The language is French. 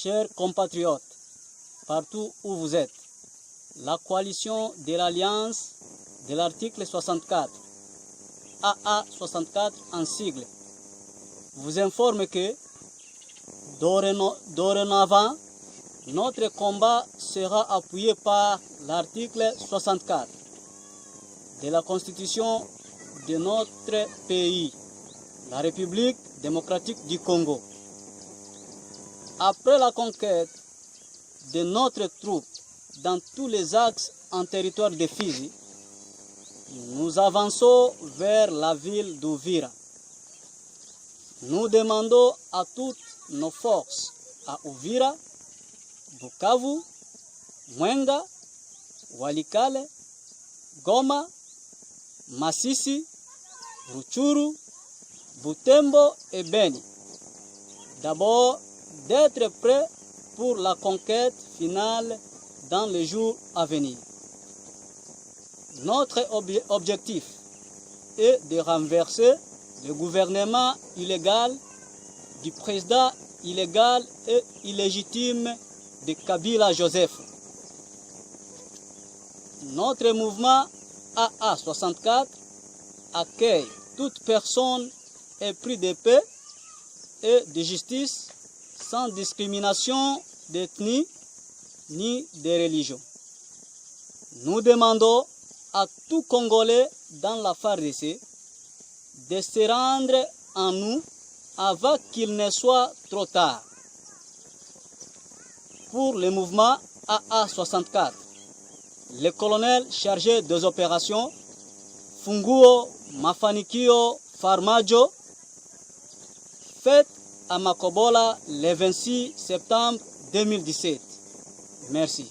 chers compatriotes, partout où vous êtes, la coalition de l'Alliance de l'article 64, AA 64 en sigle, vous informe que dorénavant, notre combat sera appuyé par l'article 64 de la Constitution de notre pays, la République démocratique du Congo. Après la conquête de notre troupe dans tous les axes en territoire de Fizi, nous avançons vers la ville d'Uvira. Nous demandons à toutes nos forces à Uvira, Bukavu, Mwenga, Walikale, Goma, Masisi, Ruchuru, Butembo et Beni. D'abord, d'être prêts pour la conquête finale dans les jours à venir. Notre objectif est de renverser le gouvernement illégal du président illégal et illégitime de Kabila Joseph. Notre mouvement AA64 accueille toute personne épris de paix et de justice sans discrimination d'ethnie ni de religion. Nous demandons à tout Congolais dans la FARDC de se rendre en nous avant qu'il ne soit trop tard. Pour le mouvement AA64, le colonel chargé des opérations, Funguo Mafanikio Farmajo, fête à Makobola le 26 septembre 2017. Merci.